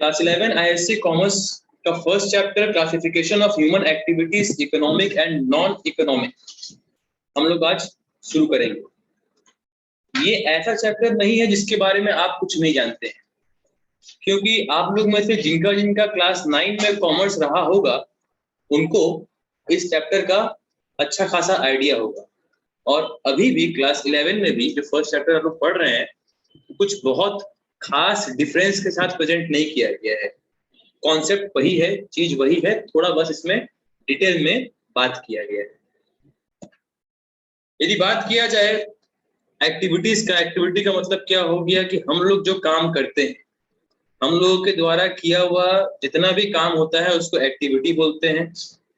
Class 11 ISC commerce का first chapter classification of human activities economic and non economic हम लोग आज शुरू करेंगे। ये ऐसा चैप्टर नहीं है जिसके बारे में आप कुछ नहीं जानते हैं, क्योंकि आप लोग में से जिनका जिनका क्लास 9 में कॉमर्स रहा होगा उनको इस चैप्टर का अच्छा खासा आइडिया होगा, और अभी भी क्लास 11 में भी जो फर्स्ट चैप्टर आप लोग पढ़ रहे हैं कुछ बहुत खास डिफरेंस के साथ प्रेजेंट नहीं किया गया है। कॉन्सेप्ट वही है, चीज वही है, थोड़ा बस इसमें डिटेल में बात किया गया है। यदि बात किया जाए एक्टिविटीज का, एक्टिविटी का मतलब क्या हो गया कि हम लोग जो काम करते हैं, हम लोगों के द्वारा किया हुआ जितना भी काम होता है उसको एक्टिविटी बोलते हैं।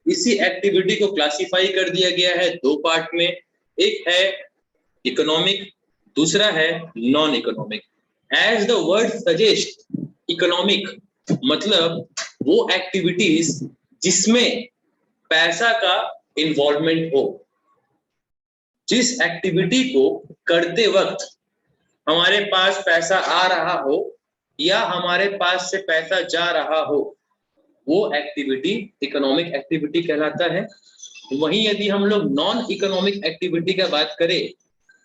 इसी एक्टिविटी को क्लासिफाई कर दिया गया है दो पार्ट में, एक है इकोनॉमिक, दूसरा है non economic. As the word suggest, economic मतलब वो एक्टिविटीज जिसमें पैसा का इन्वॉल्वमेंट हो, जिस एक्टिविटी को करते वक्त हमारे पास पैसा आ रहा हो या हमारे पास से पैसा जा रहा हो, वो एक्टिविटी इकोनॉमिक एक्टिविटी कहलाता है। वहीं यदि हम लोग नॉन इकोनॉमिक एक्टिविटी का बात करें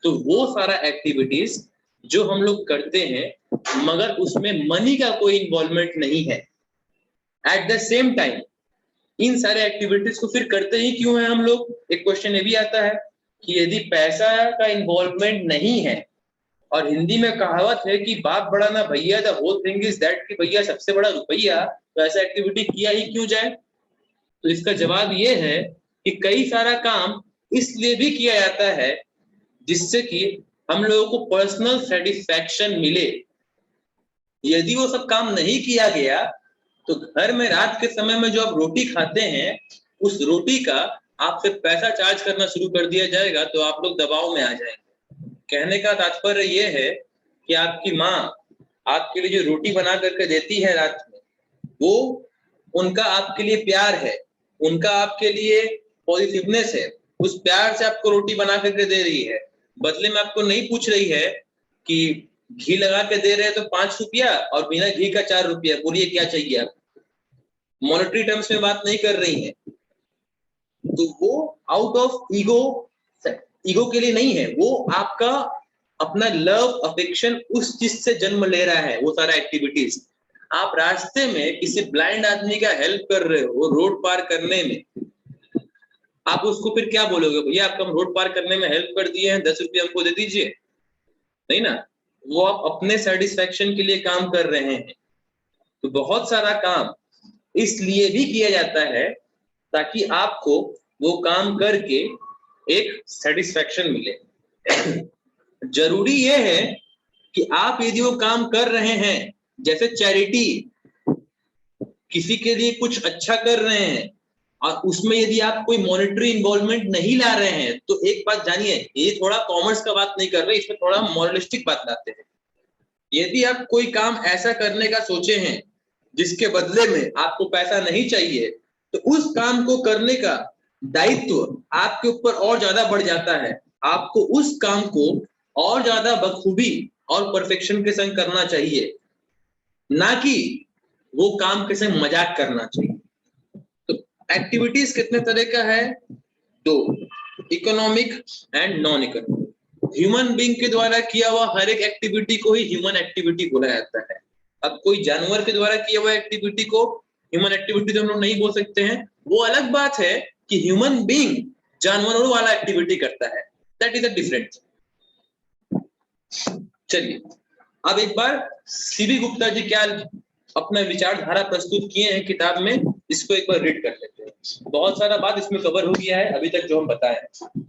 तो वो सारा एक्टिविटीज जो हम लोग करते हैं मगर उसमें मनी का कोई इन्वॉल्वमेंट नहीं है। At the same time in सारे एक्टिविटीज को फिर करते ही क्यों है हम लोग? एक क्वेश्चन ये भी आता है कि यदि पैसा का इन्वॉल्वमेंट नहीं है, और हिंदी में कहावत है कि बाप बड़ा ना भैया, the whole thing is that कि भैया सबसे बड़ा रुपया, तो ऐसा एक्टिविटी किया ही क्यों जाए? तो इसका जवाब ये है कि कई सारा काम इसलिए भी किया जाता है जिससे कि हम लोगों को पर्सनल सेटिस्फैक्शन मिले। यदि वो सब काम नहीं किया गया तो घर में रात के समय में जो आप रोटी खाते हैं उस रोटी का आपसे पैसा चार्ज करना शुरू कर दिया जाएगा तो आप लोग दबाव में आ जाएंगे। कहने का तात्पर्य ये है कि आपकी माँ आपके लिए जो रोटी बना करके देती है रात में, वो उनका आपके लिए प्यार है, उनका आपके लिए पॉजिटिवनेस है। उस प्यार से आपको रोटी बना करके दे रही है, बदले में आपको नहीं पूछ रही है कि घी लगा के दे रहे हैं तो 5 रुपया और बिना घी का 4 रुपया, बोलिए क्या चाहिए आप। मॉनेटरी टर्म्स में बात नहीं कर रही है। तो वो आउट ऑफ ईगो के लिए नहीं है, वो आपका अपना लव अफेक्शन उस चीज से जन्म ले रहा है। वो सारा एक्टिविटीज आप रास्ते में किसी ब्लाइंड आदमी का हेल्प कर रहे हो रोड पार करने में, आप उसको फिर क्या बोलोगे? भैया आपको हम रोड पार करने में हेल्प कर दिए हैं, 10 रुपये हमको दे दीजिए। नहीं ना, वो आप अपने सेटिस्फेक्शन के लिए काम कर रहे हैं। तो बहुत सारा काम इसलिए भी किया जाता है ताकि आपको वो काम करके एक सेटिस्फेक्शन मिले। जरूरी ये है कि आप यदि वो काम कर रहे हैं, जैसे चैरिटी, किसी के लिए कुछ अच्छा कर रहे हैं और उसमें यदि आप कोई मॉनेटरी इन्वॉल्वमेंट नहीं ला रहे हैं, तो एक बात जानिए, ये थोड़ा कॉमर्स का बात नहीं कर रहे, इसमें थोड़ा मॉरलिस्टिक बात लाते हैं। यदि आप कोई काम ऐसा करने का सोचे हैं जिसके बदले में आपको पैसा नहीं चाहिए, तो उस काम को करने का दायित्व आपके ऊपर और ज्यादा बढ़ जाता है। आपको उस काम को और ज्यादा बखूबी और परफेक्शन के संग करना चाहिए, ना कि वो काम के संग मजाक करना चाहिए। तो एक्टिविटीज कितने तरह का है? 2, economic and non economic. Human being के द्वारा किया हुआ हर एक एक्टिविटी को ही ह्यूमन एक्टिविटी बोला जाता है। अब कोई जानवर के द्वारा किया हुआ एक्टिविटी को ह्यूमन एक्टिविटी तो हम लोग नहीं बोल सकते हैं। वो अलग बात है कि ह्यूमन बीइंग जानवरों वाला एक्टिविटी करता है, दैट इज अ डिफरेंट। चलिए अब एक बार सीबी गुप्ता जी क्या अपना विचारधारा प्रस्तुत किए हैं किताब में, इसको एक बार रीड कर लेते हैं। बहुत सारा बात इसमें कवर हो गया है अभी तक जो हम बताए,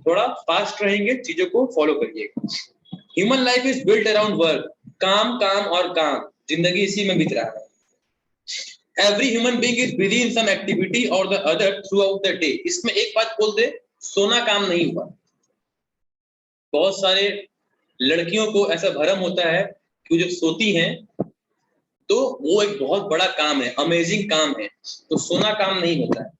थोड़ा फास्ट रहेंगे, चीजों को फॉलो करिएगा। Human life is built around work, काम काम और काम, जिंदगी इसी में बीत रहा है। Every human being is busy in some activity और the other throughout the day. इसमें एक बात बोल दे, सोना काम नहीं हुआ। बहुत सारे लड़कियों को ऐसा भ्रम होता है कि जब सोती हैं तो वो एक बहुत बड़ा काम है, अमेजिंग काम है, तो सोना काम नहीं होता है।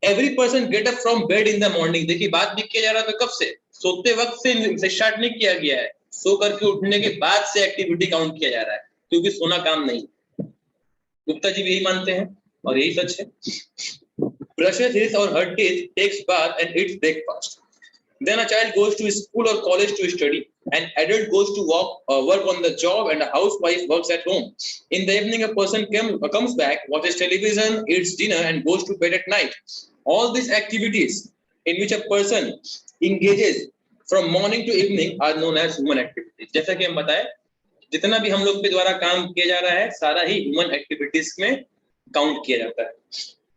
Every person get up from bed in the morning. देखिए बात भी किया जा रहा था कब से? सोते वक्त से स्टार्ट नहीं किया गया है, सो करके उठने के बाद से एक्टिविटी काउंट किया जा रहा है, क्योंकि सोना काम नहीं। गुप्ता जी भी यही मानते हैं और यही सच है। Brushes his or her teeth, takes bath and eats breakfast. Then a child goes to school or college to study. An adult goes to work on the job, and a housewife works at home. In the evening, a person comes back, watches television, eats dinner, and goes to bed at night. All these activities in which a person engages from morning to evening are known as human activities. जैसा कि हम बताएं, जितना भी हम लोग के द्वारा काम किया जा रहा है सारा ही ह्यूमन एक्टिविटीज में काउंट किया जाता है।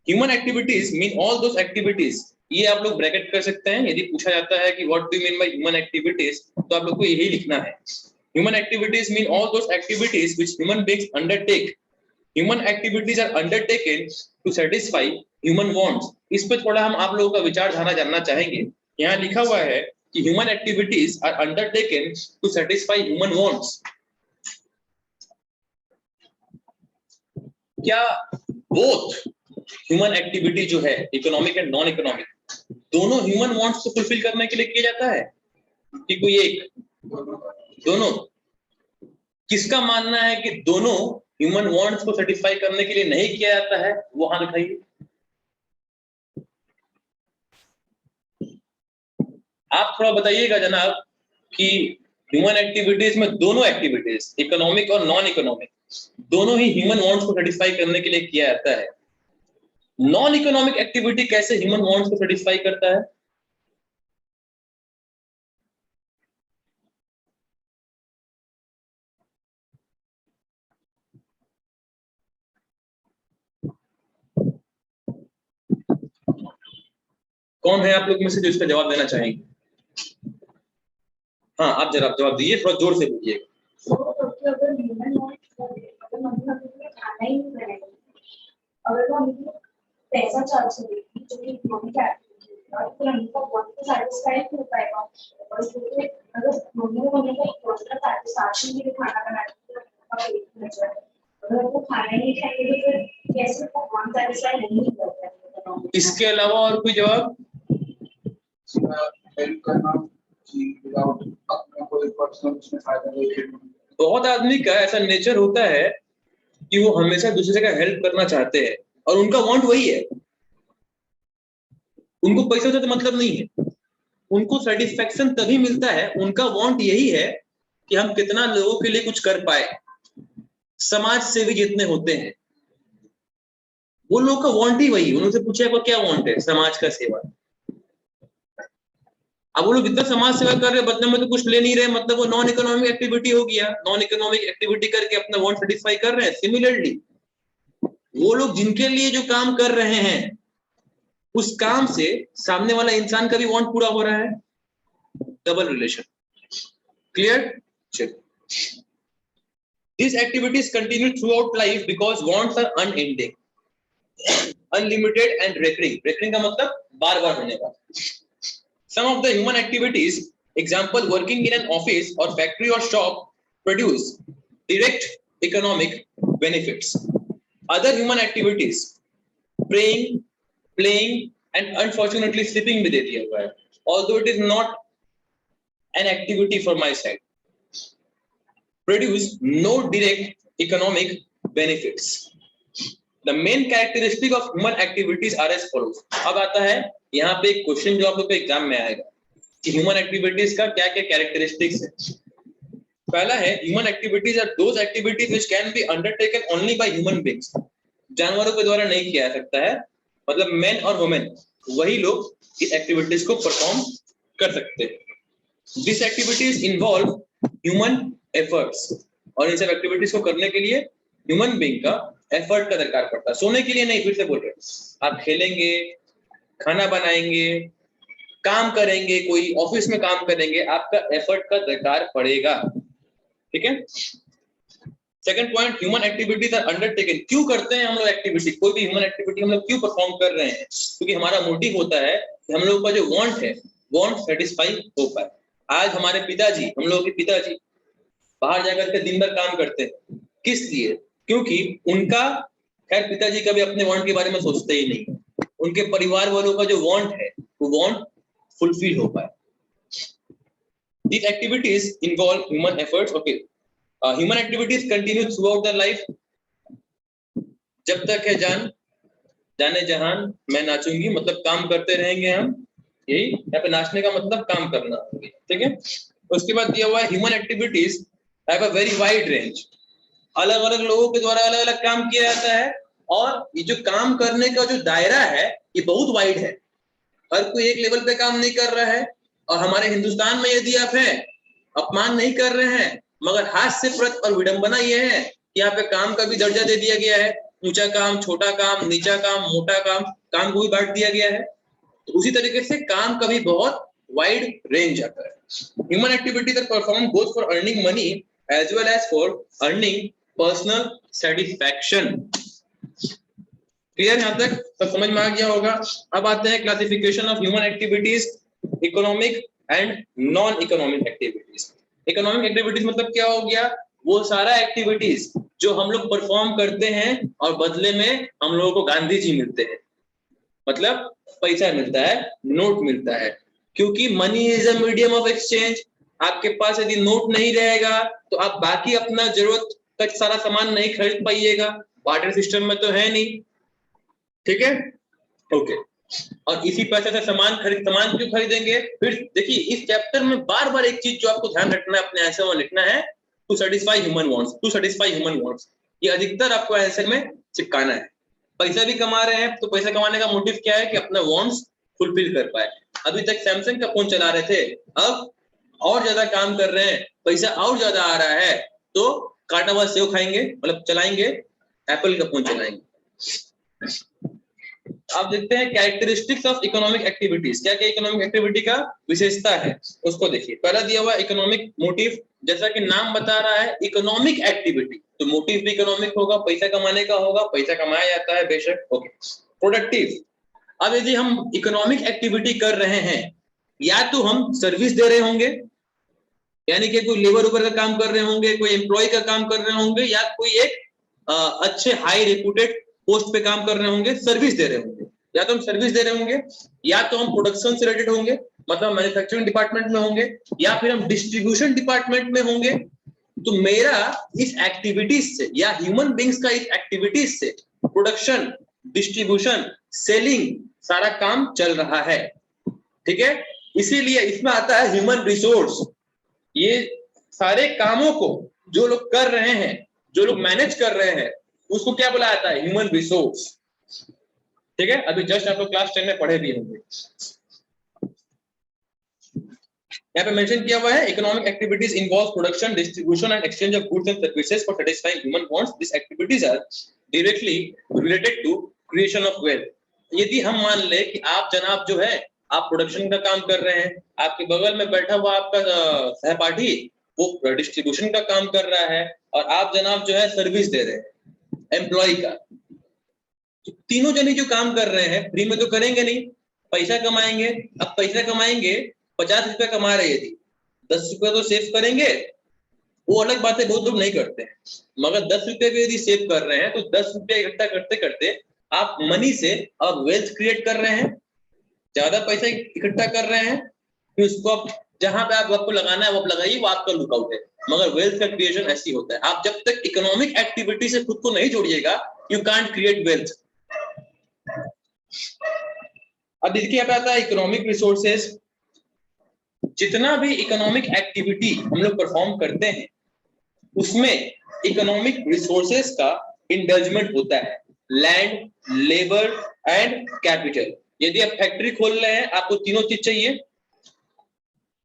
Human activities mean all those activities, ये आप लोग ब्रैकेट कर सकते हैं। यदि पूछा जाता है कि what do you mean by human activities, तो आप लोग को यही लिखना है। Human activities mean all those activities which human beings undertake. Human activities are undertaken to satisfy human wants. इस पे थोड़ा हम आप लोगों का विचारधारा जानना चाहेंगे। यहाँ लिखा हुआ है कि human activities are undertaken to satisfy human wants. क्या बोथ ह्यूमन एक्टिविटी जो है, इकोनॉमिक एंड नॉन इकोनॉमिक, दोनों ह्यूमन वांट्स को फुलफिल करने के लिए किया जाता है कि कोई एक? दोनों। किसका मानना है कि दोनों ह्यूमन वांट्स को सेटिस्फाई करने के लिए नहीं किया जाता है? वो हाँ दिखाइए। आप थोड़ा बताइएगा जनाब कि ह्यूमन एक्टिविटीज में दोनों एक्टिविटीज, इकोनॉमिक और नॉन इकोनॉमिक, दोनों ही ह्यूमन वांट्स को सेटिस्फाई करने के लिए किया जाता है। नॉन इकोनॉमिक एक्टिविटी कैसे ह्यूमन वांट्स को सेटिस्फाई करता है? कौन है आप लोग में से जो इसका जवाब देना चाहेंगे? हाँ, आप जरा जवाब दीजिए, थोड़ा जोर से बोलिएगा। अगर वो हमको पैसा चार्ज करेगी जो कि इकोनॉमिक एक्टिविटी है और फिर हमको बहुत तो सैटिस्फाइड हो पाएगा। और इसलिए अगर मम्मी को हमको बहुत सैटिस्फैक्शन भी खाना बनाना है, अगर वो खाना नहीं खाएंगे तो फिर कैसे वो कौन सैटिस्फाई नहीं होता है। इसके अलावा और कोई जवाब? हेल्प करना कि विदाउट अपना कोई पर्सनल उसमें फायदा लेके। बहुत आदमी का ऐसा नेचर होता है कि वो हमेशा दूसरे का हेल्प करना चाहते हैं और उनका वांट वही है। उनको पैसे से तो मतलब नहीं है, उनको सेटिस्फेक्शन तभी मिलता है, उनका वांट यही है कि हम कितना लोगों के लिए कुछ कर पाए। समाज सेवी जितने होते हैं वो लोग का वांट ही वही। उनसे पूछे आपका क्या वांट है? समाज का सेवा। अब वो लोग इतना समाज सेवा कर रहे हैं, बदले में तो कुछ ले नहीं रहे, मतलब वो नॉन इकोनॉमिक एक्टिविटी हो गया। नॉन इकोनॉमिक एक्टिविटी करके अपना वांट सेटिस्फाई कर रहे हैं। सिमिलरली वो लोग जिनके लिए जो काम कर रहे हैं उस काम से सामने वाला इंसान का भी वांट पूरा हो रहा है। Double relation. क्लियर? चलिए। These activities continue throughout life because wants are unending, unlimited and recurring. Recurring का मतलब बार बार होने वाला। Some of the human activities, example working in an office or factory or shop, produce direct economic benefits. Other human activities, praying, playing, and unfortunately sleeping भी दे दिया हुआ है, although it is not an activity for my side, produce no direct economic benefits. The main characteristic of human activities are as follows. अब आता है यहाँ पे एक क्वेश्चन जो आप लोग के एग्जाम में आएगा कि ह्यूमन एक्टिविटीज का क्या क्या कैरेक्टरिस्टिक्स है। पहला है human activities are those activities which can be undertaken only by human beings. जानवरों के द्वारा नहीं किया जा सकता है, मतलब मैन और वुमेन वही लोग इस एक्टिविटीज को परफॉर्म कर सकते हैं। This activities involve human efforts, और इन सब एक्टिविटीज को करने के लिए ह्यूमन बीइंग का एफर्ट का दरकार पड़ता है। सोने के लिए नहीं, फिर से बोल रहे हैं, आप खेलेंगे, खाना बनाएंगे, काम करेंगे, कोई ऑफिस में काम करेंगे, आपका एफर्ट का दरकार पड़ेगा। ठीक है। Second point, human activities are undertaken. क्यों करते हैं हम लोग एक्टिविटी? कोई भी ह्यूमन एक्टिविटी हम लोग क्यों परफॉर्म कर रहे हैं? क्योंकि हमारा मोटिव होता है कि हम लोग का जो वांट है, वांट सेटिस्फाई हो पाए। आज हमारे पिताजी, हम लोग के पिताजी बाहर जाकर के दिन भर काम करते हैं, किस लिए? क्योंकि उनका, खैर पिताजी कभी अपने वांट के बारे में सोचते ही नहीं, उनके परिवार वालों का जो वांट है वो वांट फुलफिल हो पाए। These activities involve human efforts. Okay, human activities continue throughout their life जब तक है जान जाने जहान मैं नाचूंगी, मतलब काम करते रहेंगे हम, यही यहाँ पे नाचने का मतलब काम करना, ठीक है। उसके बाद दिया हुआ है human activities have a very wide range, अलग अलग लोगों के द्वारा अलग अलग काम किया जाता है, और ये जो काम करने का जो दायरा है ये बहुत वाइड है, हर कोई एक लेवल पे काम नहीं कर रहा है। और हमारे हिंदुस्तान में यदि आप हैं, अपमान नहीं कर रहे हैं, मगर हास्यप्रद और विडंबना यह है कि यहाँ पे काम का भी दर्जा दे दिया गया है, ऊंचा काम, छोटा काम, नीचा काम, मोटा काम, काम को भी बांट दिया गया है। तो उसी तरीके से काम का भी बहुत वाइड रेंज आता है। Human activities are perform both for earning money as well as for earning personal satisfaction. Clear, यहाँ तक सब समझ में आ गया होगा। अब आते हैं classification of human activities, economic and non economic activities. Economic activities मतलब क्या हो गया, वो सारा एक्टिविटीज जो हम लोग परफॉर्म करते हैं और बदले में हम लोगों को गांधी जी मिलते हैं, मतलब पैसा मिलता है, नोट मिलता है, क्योंकि money is a medium of exchange. आपके पास यदि नोट नहीं रहेगा तो आप बाकी अपना जरूरत का सारा सामान नहीं खरीद पाइएगा, बार्टर सिस्टम में तो है नहीं, ठीक है, ओके। और इसी पैसे से सामान क्यों खरीदेंगे? फिर देखिए इस चैप्टर में बार बार एक चीज जो आपको ध्यान रखना है, अपने आंसर में लिखना है, to satisfy human wants, to satisfy human wants, ये अधिकतर आपको आंसर में चिपकाना है। पैसा भी कमा रहे हैं तो पैसा कमाने का मोटिव क्या है कि अपना वांट्स फुलफिल कर पाए। अभी तक सैमसंग का फोन चला रहे थे, अब और ज्यादा काम कर रहे हैं, पैसा और ज्यादा आ रहा है, तो काटा हुआ सेव खाएंगे, मतलब चलाएंगे, एप्पल का फोन चलाएंगे। आप देखते हैं कैरेक्टरिस्टिक्स ऑफ इकोनॉमिक एक्टिविटीज, क्या क्या इकोनॉमिक एक्टिविटी का विशेषता है उसको देखिए। पहला दिया हुआ इकोनॉमिक मोटिव, जैसा कि नाम बता रहा है इकोनॉमिक एक्टिविटी, तो मोटिव भी इकोनॉमिक होगा, पैसा कमाने का होगा, पैसा कमाया जाता है बेशक, ओके। प्रोडक्टिव, अब यदि हम इकोनॉमिक एक्टिविटी कर रहे हैं, या तो हम सर्विस दे रहे होंगे, यानी कि कोई लेबर ऊपर का काम कर रहे होंगे, कोई एम्प्लॉय का काम कर रहे होंगे, या कोई एक अच्छे हाई रेपुटेड पोस्ट पे काम कर रहे होंगे, सर्विस दे रहे होंगे, या तो हम सर्विस दे रहे होंगे, या तो हम प्रोडक्शन से रिलेटेड होंगे, मतलब मैन्युफैक्चरिंग डिपार्टमेंट में होंगे, या फिर हम डिस्ट्रीब्यूशन डिपार्टमेंट में होंगे। तो मेरा इस एक्टिविटीज से या ह्यूमन बींग्स का इस एक्टिविटीज से प्रोडक्शन, डिस्ट्रीब्यूशन, सेलिंग सारा काम चल रहा है, ठीक है। इसीलिए इसमें आता है ह्यूमन रिसोर्स। ये सारे कामों को जो लोग कर रहे हैं, जो लोग मैनेज कर रहे हैं, उसको क्या बोला जाता है? ह्यूमन रिसोर्स, ठीक है। अभी जस्ट आप लोग क्लास 10 में पढ़े भी होंगे। यहाँ पे मेंशन किया हुआ है economic activities involve production, distribution and exchange of goods and services for satisfying human wants. This activities are directly related to creation of wealth. यदि हम मान ले कि आप जनाब जो है आप प्रोडक्शन का काम कर रहे हैं, आपके बगल में बैठा हुआ आपका सहपाठी वो डिस्ट्रीब्यूशन का काम कर रहा है, और आप जनाब जो है सर्विस दे रहे हैं एम्प्लॉय का, तो तीनों जने जो काम कर रहे हैं फ्री में तो करेंगे नहीं, पैसा कमाएंगे। अब पैसा कमाएंगे, 50 रुपए कमा रहे, यदि 10 रुपए तो सेव करेंगे, वो अलग बात है, बहुत लोग नहीं करते हैं, मगर 10 रुपए भी यदि सेव कर रहे हैं तो 10 रुपए इकट्ठा करते करते आप मनी से अब वेल्थ क्रिएट कर रहे हैं, ज्यादा पैसा इकट्ठा कर रहे हैं, फिर उसको आप जहां पे आपको लगाना है वो आप लगाइए, वो आपका लुकआउट है। मगर वेल्थ का क्रिएशन ऐसी होता है, आप जब तक इकोनॉमिक एक्टिविटी से खुद को नहीं जोड़िएगा, यू कांट क्रिएट वेल्थ। अब देखिए यहाँ पे आता है इकोनॉमिक रिसोर्सेज। जितना भी इकोनॉमिक एक्टिविटी हम लोग परफॉर्म करते हैं उसमें इकोनॉमिक रिसोर्सेज का इंडल्जमेंट होता है, लैंड, लेबर एंड कैपिटल। यदि आप फैक्ट्री खोल रहे हैं, आपको तीनों चीज चाहिए,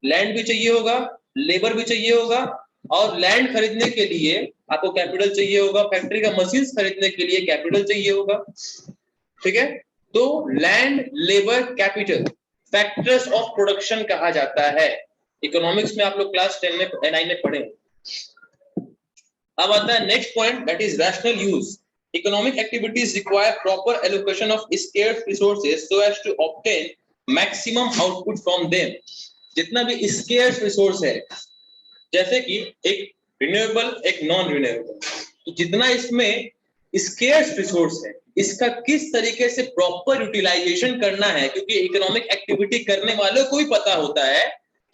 लैंड भी चाहिए होगा, लेबर भी चाहिए होगा, और लैंड खरीदने के लिए आपको कैपिटल चाहिए होगा, फैक्ट्री का मशीन्स खरीदने के लिए कैपिटल चाहिए होगा, ठीक है। तो land, labour, capital factors of production कहा जाता है। इकोनॉमिक्स में आप लोग क्लास 10 में 9 में पढ़े। अब आता है next point, that is rational use. Economic activities require proper allocation of scarce resources so as to obtain maximum output from them. जितना भी scarce resource है, जैसे कि एक renewable, एक non renewable, तो जितना इसमें scarce resource है, इसका किस तरीके से proper utilization करना है, क्योंकि economic activity करने वालों को भी पता होता है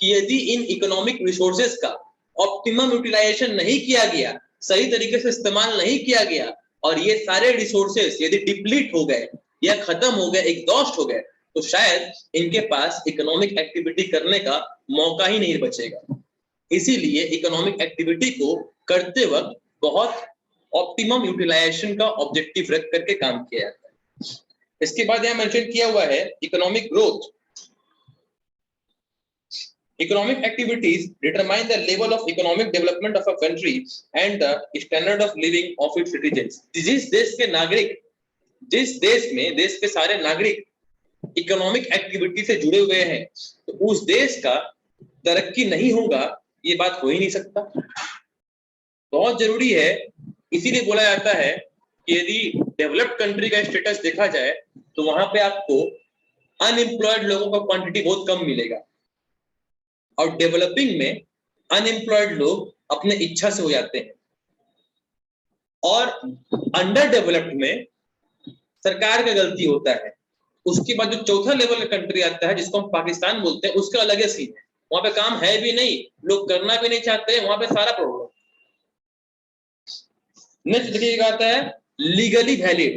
कि यदि इन economic resources का optimum utilization नहीं किया गया, सही तरीके से इस्तेमाल नहीं किया गया, और ये सारे रिसोर्सेस यदि डिप्लीट हो गए या खत्म हो गए, एग्जॉस्ट हो गए, तो शायद इनके पास इकोनॉमिक एक्टिविटी करने का मौका ही नहीं बचेगा। इसीलिए इकोनॉमिक एक्टिविटी को करते वक्त बहुत ऑप्टिमम यूटिलाइजेशन का ऑब्जेक्टिव रख करके काम किया जाता है। इसके बाद यहां मेंशन किया हुआ है economic growth. Economic activities determine the level of economic development of a country and the standard of living of its citizens. जिस देश के नागरिक, जिस देश में देश के सारे नागरिक इकोनॉमिक एक्टिविटी से जुड़े हुए हैं, तो उस देश का तरक्की नहीं होगा, ये बात हो ही नहीं सकता। बहुत जरूरी है, इसीलिए बोला जाता है कि यदि डेवलप्ड कंट्री का स्टेटस देखा जाए तो वहां पे आपको अनएम्प्लॉयड लोगों का क्वांटिटी बहुत कम मिलेगा, और डेवलपिंग में अनएम्प्लॉयड लोग अपने इच्छा से हो जाते हैं, और अंडर डेवलप्ड में सरकार का गलती होता है। उसके बाद जो चौथा लेवल का कंट्री आता है जिसको हम पाकिस्तान बोलते हैं, उसका अलग ही सीन है। वहां पे काम है भी नहीं, लोग करना भी नहीं चाहते, वहां पे सारा प्रॉब्लम। नेक्स्ट देखिएगा आता है legally valid.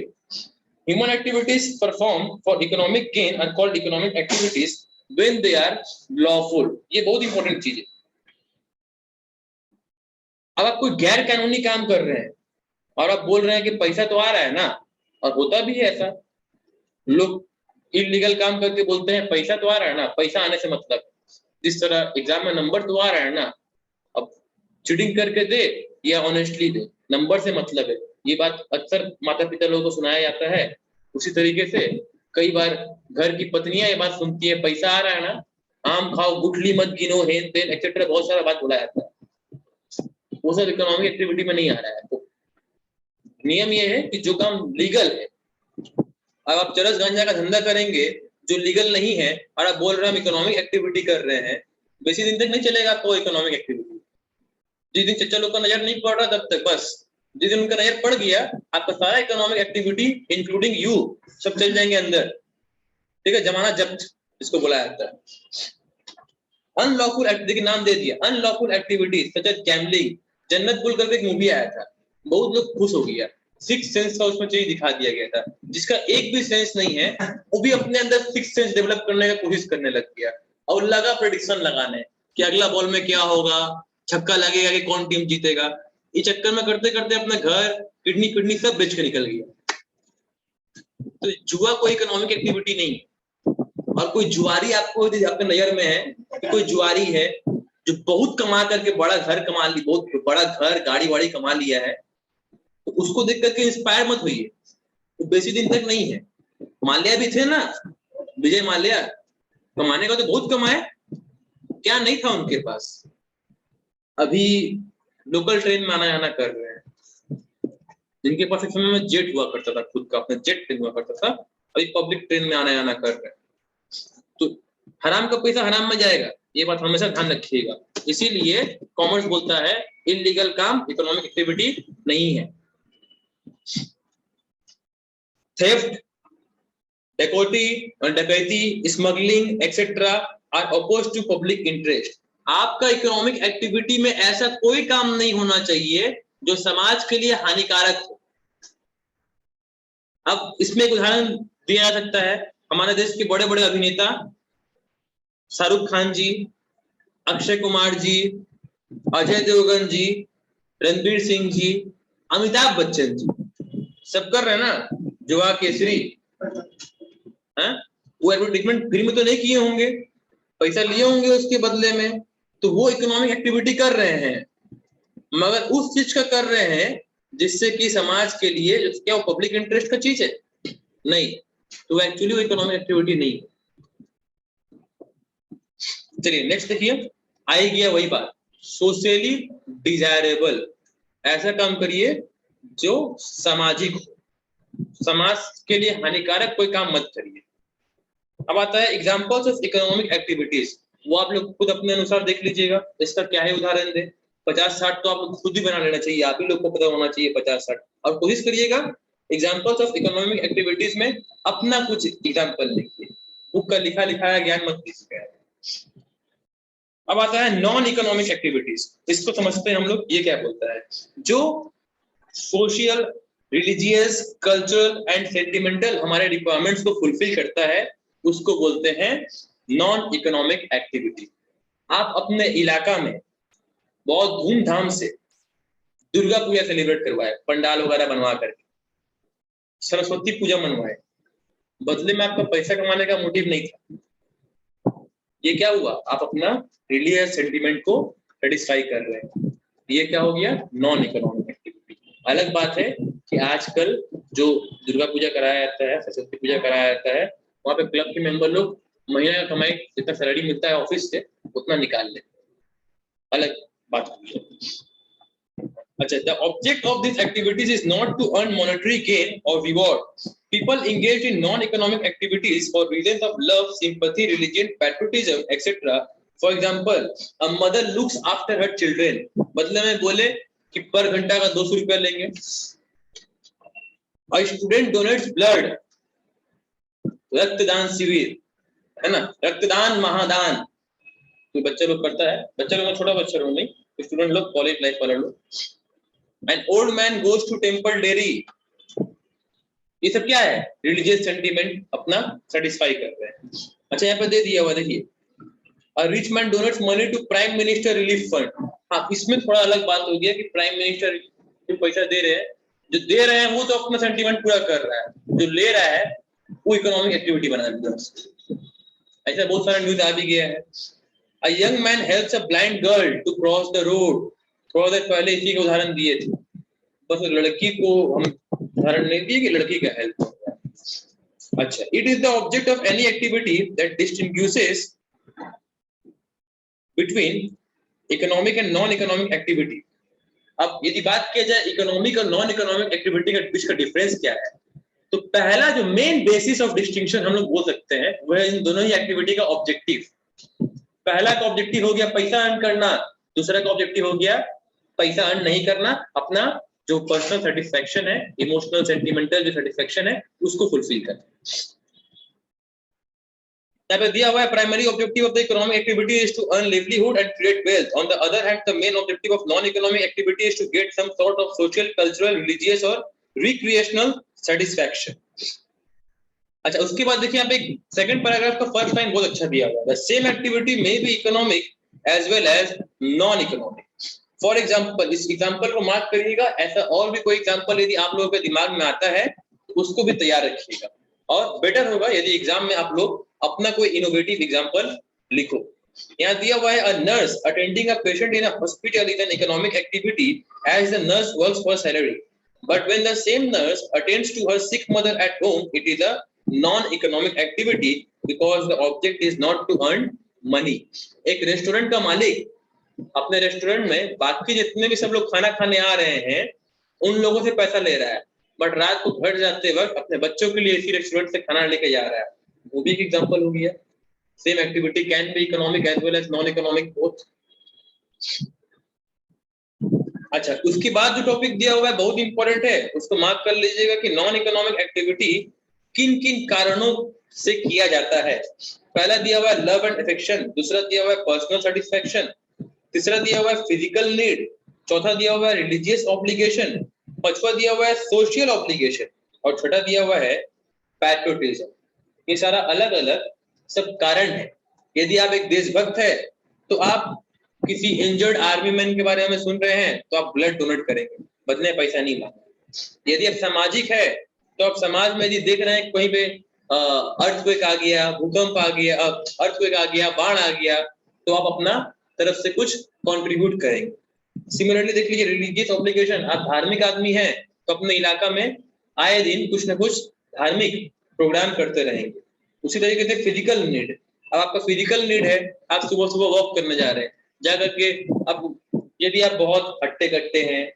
Human activities perform for economic gain are called economic activities when they are lawful। ये बहुत इंपॉर्टेंट चीज है। अब आप कोई गैर कानूनी काम कर रहे हैं और आप बोल रहे हैं कि पैसा तो आ रहा है ना, और होता भी है ऐसा, लोग इलीगल काम करके बोलते हैं पैसा तो आ रहा है ना, पैसा आने से मतलब, जिस तरह एग्जाम में नंबर तो आ रहा है ना, अब चीटिंग करके दे या ऑनेस्टली दे, नंबर से मतलब है। ये बात अक्सर माता पिता लोगों को सुनाया जाता है। उसी तरीके से कई बार घर की पत्नियां ये बात सुनती है, पैसा आ रहा है ना, आम खाओ, गुठली मत गिनो, हेन तेन एक्सेट्रा, बहुत सारा बात बोला जाता है। वो सब इकोनॉमिक एक्टिविटी में नहीं आ रहा है। तो नियम ये है कि जो काम लीगल है, अब आप चरस गांजा का धंधा करेंगे जो लीगल नहीं है और आप बोल रहे हैं हम इकोनॉमिक एक्टिविटी कर रहे हैं, बेसी दिन तक नहीं चलेगा आपको इकोनॉमिक एक्टिविटी। जिस दिन चच्चा लोग का नजर नहीं पड़ रहा तब तक बस, जिस दिन उनका नजर पड़ गया आपका सारा इकोनॉमिक एक्टिविटी इंक्लूडिंग यू सब चल जाएंगे अंदर। ठीक है, जमाना जब्त इसको बोला जाता है। अनलॉफुल एक्टिविटी नाम दे दिया, unlawful activities such as gambling. जन्नत बोल करके एक मूवी आया था, बहुत लोग खुश हो गया, सिक्स सेंस का उसमें चीज दिखा दिया गया था। जिसका एक भी सेंस नहीं है वो भी अपने अंदर सिक्स सेंस डेवलप करने का कोशिश करने लग गया और लगा प्रेडिक्शन लगाने कि अगला बॉल में क्या होगा, छक्का लगेगा कि कौन टीम जीतेगा। ये चक्कर में करते करते अपने घर किडनी सब बेच के निकल गया। तो जुआ कोई इकोनॉमिक एक्टिविटी नहीं है। और कोई जुआरी आपको आपके नजर में है कि कोई जुआरी है जो बहुत कमा करके बड़ा घर कमा ली, बहुत बड़ा घर गाड़ी वाड़ी कमा लिया है, तो उसको देख करके इंस्पायर मत होइए, वो बेसी दिन तक नहीं है। माल्या भी थे ना, विजय माल्या, कमाने का तो बहुत कमाए, क्या नहीं था उनके पास। अभी लोकल ट्रेन में आना जाना कर रहे हैं, जिनके पास एक समय में जेट हुआ करता था, खुद का अपना जेट ट्रेन हुआ करता था, अभी पब्लिक ट्रेन में आना जाना कर रहे हैं। तो हराम का पैसा हराम में जाएगा, ये बात हमेशा ध्यान रखिएगा। इसीलिए कॉमर्स बोलता है इलीगल काम इकोनॉमिक एक्टिविटी नहीं है। थेफ्ट, डकैती, smuggling etcetera are opposed to public interest. आपका इकोनॉमिक एक्टिविटी में ऐसा कोई काम नहीं होना चाहिए जो समाज के लिए हानिकारक हो। अब इसमें एक उदाहरण दिया जा सकता है, हमारे देश के बड़े बड़े अभिनेता शाहरुख खान जी, अक्षय कुमार जी, अजय देवगन जी, रणबीर सिंह जी, अमिताभ बच्चन जी, सब कर रहे हैं ना जुआ केसरी। वो एडवर्टाइजमेंट फ्री में तो नहीं किए होंगे, पैसा लिए होंगे उसके बदले में, तो वो इकोनॉमिक एक्टिविटी कर रहे हैं, मगर उस चीज का कर रहे हैं जिससे कि समाज के लिए क्या वो पब्लिक इंटरेस्ट का चीज है नहीं, तो एक्चुअली वो इकोनॉमिक एक्टिविटी नहीं है। चलिए नेक्स्ट देखिए, आई गया वही बात, सोशली डिजायरेबल। ऐसा काम करिए जो सामाजिक हो, समाज के लिए हानिकारक कोई काम मत करिए। अब आता है एग्जांपल्स ऑफ इकोनॉमिक एक्टिविटीज, वो आप लोग खुद अपने अनुसार देख लीजिएगा इसका क्या है उदाहरण दे। 50-60 तो आप लोग खुद ही बना लेना चाहिए, आप ही लोग को पता होना चाहिए 50-60, और कोशिश करिएगा एग्जांपल्स ऑफ इकोनॉमिक एक्टिविटीज में अपना कुछ एग्जांपल लिखिए, बुक का लिखा लिखाया ज्ञान मत लीजिएगा। अब आता है नॉन इकोनॉमिक एक्टिविटीज, इसको समझते हैं हम लोग, ये क्या बोलता है, जो social religious, cultural and sentimental हमारे रिक्वायरमेंट्स को फुलफिल करता है, उसको बोलते हैं नॉन इकोनॉमिक एक्टिविटी। आप अपने इलाका में बहुत धूमधाम से दुर्गा पूजा सेलिब्रेट करवाए, पंडाल वगैरह बनवा करके, सरस्वती पूजा मनवाए, बदले में आपका पैसा कमाने का मोटिव नहीं था। ये क्या हुआ? आप अपना रिलीजियस सेंटिमेंट को सेटिस्फाई कर रहे हैं। ये क्या हो गया? Non economic activity. अलग बात है कि आजकल जो दुर्गा पूजा कराया जाता है, सरस्वती पूजा कराया जाता है, वहाँ पे क्लब के मेंबर लोग महीने का कमाई जितना सैलरी मिलता है ऑफिस से उतना निकाल लेते, अलग बात है। अच्छा, the object of these activities is not to earn monetary gain or reward. People engage in non-economic activities for reasons of love, sympathy, religion, patriotism, etc. For example, a mother looks after her children. बदले में बोले कि पर घंटा का 200 रुपया लेंगे। A student donates blood. रक्तदान शिविर है ना, रक्तदान महादान तो बच्चे लोग करता है, बच्चे लोग छोटा बच्चा लोग नहीं, स्टूडेंट लोग, कॉलेज लाइफ वाले लोग। An old man goes to temple daily. ये सब क्या है? रिलीजियस सेंटीमेंट अपना सेटिस्फाई कर रहे हैं। अच्छा, यहाँ पे दे दिया हुआ देखिए, A rich man donates money to Prime Minister Relief Fund. हाँ, इसमें थोड़ा अलग बात हो गया कि प्राइम मिनिस्टर जो पैसा दे रहे हैं, जो दे रहे हैं वो तो अपना सेंटीमेंट पूरा कर रहा है, जो ले रहा है वो इकोनॉमिक एक्टिविटी बना दिया। ऐसा बहुत सारा न्यूज आ भी गया है। A young man helps a blind girl to cross the road. थोड़ा देर पहले इसी के उदाहरण दिए थे, बस लड़की को हम उदाहरण नहीं दिए कि लड़की का हेल्प हो गया। अच्छा, it is the object of any activity that distinguishes between economic and non economic activity. अब यदि बात किया जाए इकोनॉमिक और नॉन इकोनॉमिक एक्टिविटी के बीच का डिफरेंस क्या है, तो पहला जो मेन बेसिस ऑफ डिस्टिंक्शन हम लोग बोल सकते हैं वो है इन दोनों ही एक्टिविटी का ऑब्जेक्टिव। पहला का ऑब्जेक्टिव हो गया पैसा अर्न करना, दूसरा का ऑब्जेक्टिव हो गया पैसा अर्न नहीं करना, अपना जो पर्सनल सेटिस्फैक्शन है, इमोशनल सेंटिमेंटल जो सेटिस्फैक्शन है उसको फुलफिल करना। यहाँ पे दिया हुआ है primary objective of the economic activity is to earn livelihood and create wealth. On the other hand the main objective of non economic activity is to get some sort of social, cultural, religious और recreational satisfaction. अच्छा, उसके बाद देखिए यहाँ पे second paragraph का first line बहुत अच्छा दिया हुआ है, the same activity may be economic as well as non economic. For example, इस एग्जाम्पल को मार्क करिएगा, ऐसा और भी कोई एग्जाम्पल यदि आप लोगों के दिमाग में आता है तो उसको भी तैयार रखिएगा, और बेटर होगा यदि एग्जाम में आप लोग अपना कोई इनोवेटिव एग्जाम्पल लिखो। यहाँ दिया हुआ है, a nurse attending a patient in a hospital is an economic activity as the nurse works for salary, but when the same nurse attends to her sick mother at home it is a non economic activity because the object is not to earn money. एक restaurant का मालिक अपने restaurant में बाकी जितने भी सब लोग खाना खाने आ रहे हैं उन लोगों से पैसा ले रहा है, बट रात को घर जाते वक्त अपने बच्चों के लिए इसी रेस्टोरेंट से खाना लेके जा रहा है, वो भी एक एग्जांपल हो गया। Same activity can be economic as well as non economic both. अच्छा, उसके बाद जो टॉपिक दिया हुआ है बहुत इंपॉर्टेंट है, उसको मार्क कर लीजिएगा कि नॉन इकोनॉमिक एक्टिविटी किन किन कारणों से किया जाता है। पहला दिया हुआ है लव एंड अफेक्शन, दूसरा दिया हुआ है पर्सनल सेटिस्फैक्शन, तीसरा दिया हुआ है फिजिकल नीड, चौथा दिया हुआ है रिलीजियस ऑब्लिगेशन, पांचवा दिया हुआ है सोशल ऑब्लिगेशन, और छठा दिया हुआ है पैट्रियोटिज्म। ये सारा अलग अलग सब कारण है। यदि आप एक देशभक्त है तो आप किसी इंजर्ड आर्मी मैन के बारे में सुन रहे हैं तो आप ब्लड डोनेट करेंगे, बदले पैसा नहीं मांगेंगे। यदि आप सामाजिक है तो आप समाज में यदि देख रहे हैं कहीं पे अर्थक्वेक आ गया, भूकंप आ गया, अर्थक्वेक आ गया, बाढ़ आ गया, तो आप अपना तरफ से कुछ कंट्रीब्यूट करेंगे। सिमिलरली देख लीजिए रिलीजियस ऑब्लिगेशन, आप धार्मिक आदमी हैं तो अपने इलाका में आए दिन कुछ ना कुछ धार्मिक प्रोग्राम करते रहेंगे। उसी तरीके से फिजिकल नीड, अब आपका फिजिकल नीड है, आप सुबह सुबह वॉक करने जा रहे हैं, जा करके अब यदि आप बहुत हट्टे कट्टे हैं,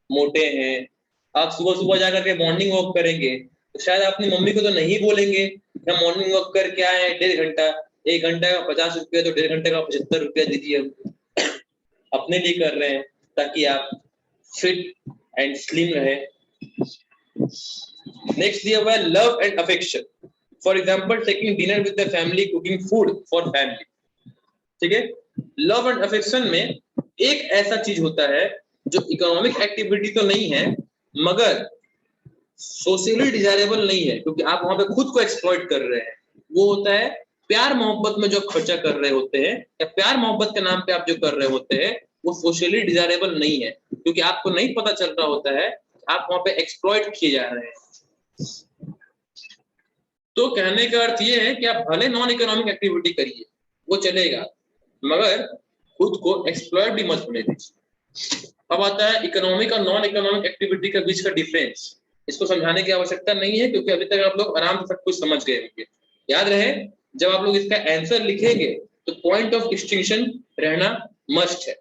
मोटे हैं, आप सुबह सुबह जा करके मॉर्निंग वॉक करेंगे तो शायद अपनी मम्मी को तो नहीं बोलेंगे या मॉर्निंग वॉक कर क्या है 1.5 घंटा, 1 घंटा का 50 रुपया तो 1.5 घंटे का 75 रुपया दीजिए, अपने लिए कर रहे हैं ताकि आप फिट एंड स्लिम रहे। नेक्स्ट दिया हुआ है love and affection, for example taking dinner with the family, cooking food for family. ठीक है, लव एंड अफेक्शन में एक ऐसा चीज होता है जो इकोनॉमिक एक्टिविटी तो नहीं है मगर सोशली डिजायरेबल नहीं है, क्योंकि आप वहां पे खुद को एक्सप्लॉइट कर रहे हैं। वो होता है प्यार मोहब्बत में जो खर्चा कर रहे होते हैं, या प्यार मोहब्बत के नाम पे आप जो कर रहे होते हैं, वो सोशली डिजायरेबल नहीं है, क्योंकि आपको नहीं पता चल रहा होता है आप वहां पे एक्सप्लॉइट किए जा रहे हैं। तो कहने का अर्थ ये है कि आप भले नॉन इकोनॉमिक एक्टिविटी करिए, वो चलेगा, मगर खुद को एक्सप्लॉइट भी मत होने दीजिए। अब आता है इकोनॉमिक और नॉन इकोनॉमिक एक्टिविटी के बीच का डिफरेंस। इसको समझाने की आवश्यकता नहीं है, क्योंकि अभी तक आप लोग आराम से सब कुछ समझ गए होंगे। याद रहे, जब आप लोग इसका आंसर लिखेंगे तो पॉइंट ऑफ डिस्टिंक्शन रहना मस्ट है।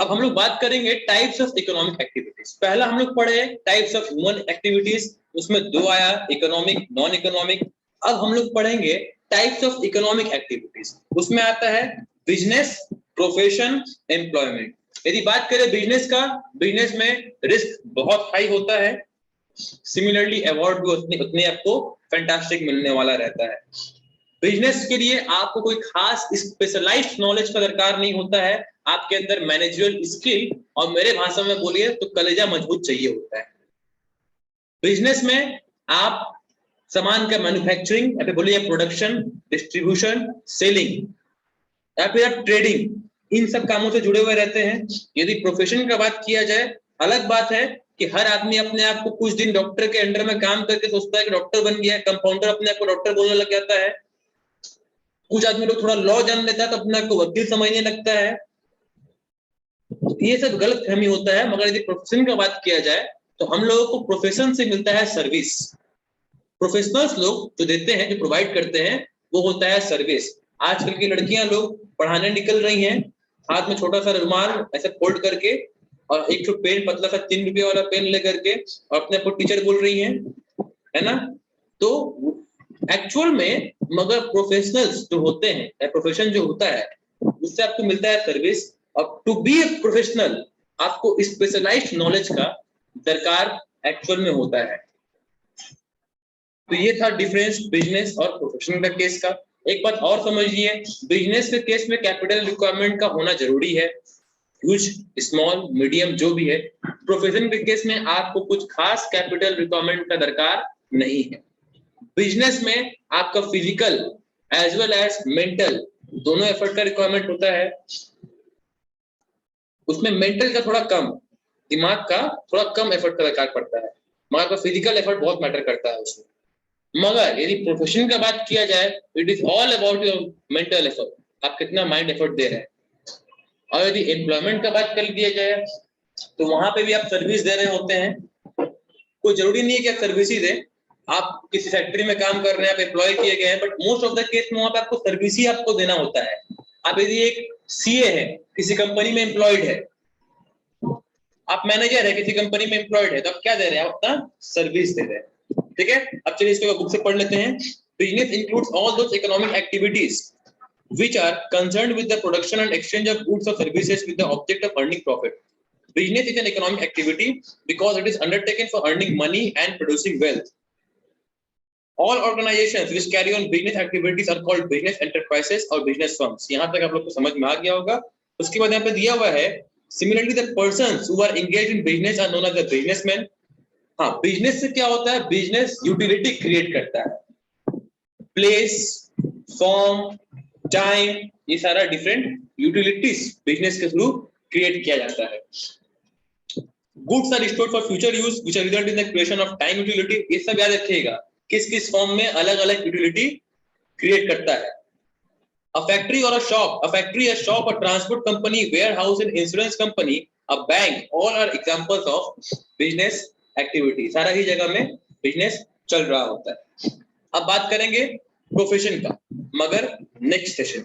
अब हम लोग बात करेंगे टाइप्स ऑफ इकोनॉमिक एक्टिविटीज। पहला हम लोग पढ़े टाइप्स ऑफ ह्यूमन एक्टिविटीज, उसमें दो आया, इकोनॉमिक, नॉन इकोनॉमिक। अब हम लोग पढ़ेंगे टाइप्स ऑफ इकोनॉमिक एक्टिविटीज, उसमें आता है बिजनेस, प्रोफेशन, एम्प्लॉयमेंट। यदि बात करें बिजनेस का, बिजनेस में रिस्क बहुत हाई होता है, सिमिलरली अवार्ड भी उतने आपको फैंटास्टिक मिलने वाला रहता है। बिजनेस के लिए आपको कोई खास स्पेशलाइज्ड नॉलेज का दरकार नहीं होता है, आपके अंदर मैनेजरियल स्किल और मेरे भाषा में बोलिए तो कलेजा मजबूत चाहिए होता है। बिजनेस में आप सामान का मैन्युफैक्चरिंग, या फिर बोलिए प्रोडक्शन, डिस्ट्रीब्यूशन, सेलिंग, या फिर आप ट्रेडिंग, इन सब कामों से जुड़े हुए रहते हैं। यदि प्रोफेशन का बात किया जाए, अलग बात है कि हर आदमी अपने आप को कुछ दिन डॉक्टर के अंडर में काम करके सोचता है कि डॉक्टर बन गया है, कंपाउंडर अपने आप को डॉक्टर बोलने लग जाता है, कुछ आदमी लोग थोड़ा लॉ जान लेता है तो अपने आप को वकील समझने लगता है। ये सब गलत फहमी होता है। मगर यदि प्रोफेशन का बात किया जाए तो हम लोगों को प्रोफेशन से मिलता है सर्विस। प्रोफेशनल्स लोग जो देते हैं, जो प्रोवाइड करते हैं, वो होता है सर्विस। आजकल की लड़कियां लोग पढ़ाने निकल रही हैं, हाथ में छोटा सा रुमाल ऐसे फोल्ड करके और एक पेन, पतला सा 3 रुपये वाला पेन लेकर के, और अपने आप को टीचर बोल रही हैं, है ना। तो एक्चुअल में मगर प्रोफेशनल्स जो होते हैं, प्रोफेशन जो होता है, उससे आपको मिलता है सर्विस। और टू बी ए प्रोफेशनल आपको स्पेशलाइज्ड नॉलेज का दरकार एक्चुअल में होता है। तो ये था डिफरेंस बिजनेस और प्रोफेशन का केस का। एक बात और समझिए, बिजनेस के केस में कैपिटल रिक्वायरमेंट का होना जरूरी है, ह्यूज, स्मॉल, मीडियम जो भी है। प्रोफेशन के केस में आपको कुछ खास कैपिटल रिक्वायरमेंट का दरकार नहीं है। बिजनेस में आपका physical as well as mental दोनों एफर्ट का रिक्वायरमेंट होता है। उसमें मेंटल का थोड़ा कम, दिमाग का थोड़ा कम एफर्ट का दरकार पड़ता है, मगर आपका फिजिकल एफर्ट बहुत मैटर करता है उसमें। मगर यदि प्रोफेशन का बात किया जाए, it is all about your mental effort, आप कितना माइंड एफर्ट दे रहे हैं। और यदि एम्प्लॉयमेंट का बात कर दिया जाए तो वहां पे भी आप सर्विस दे रहे होते हैं। कोई जरूरी नहीं है कि आप सर्विस ही दें, आप किसी फैक्ट्री में काम कर रहे हैं, आप एम्प्लॉय किए गए हैं, but most of the case में वहां पे आपको सर्विस ही आपको देना होता है। आप यदि एक सीए है, किसी कंपनी में एम्प्लॉयड है, आप मैनेजर है, किसी कंपनी में एम्प्लॉयड है, तो आप क्या दे रहे हैं? आप अपना सर्विस दे रहे हैं। ठीक है, अब चलिए इसको बुक से पढ़ लेते हैं। Business includes all those economic activities which are concerned with the production and exchange of goods or services with the object of earning profit. Business is an economic activity because it is undertaken for earning money and producing wealth. All organizations which carry on business activities are called business enterprises or business firms. यहाँ तक आप लोग को समझ में आ गया होगा। उसके बाद यहाँ पे दिया हुआ है, similarly the persons who are engaged in business are known as the businessmen. हाँ, बिजनेस से क्या होता है? बिजनेस यूटिलिटी क्रिएट करता है। प्लेस, फॉर्म, टाइम, ये सारा डिफरेंट यूटिलिटीज बिजनेस के थ्रू क्रिएट किया जाता है। Goods are stored for future use which result in the creation of time utility. ये सब याद रखिएगा, किस किस फॉर्म में अलग अलग यूटिलिटी क्रिएट करता है। अ फैक्ट्री और a shop, a factory, a shop, a transport company, warehouse and insurance company, a bank, all are examples of business activity. सारा ही जगह में बिजनेस चल रहा होता है। अब बात करेंगे प्रोफेशन का, मगर नेक्स्ट सेशन।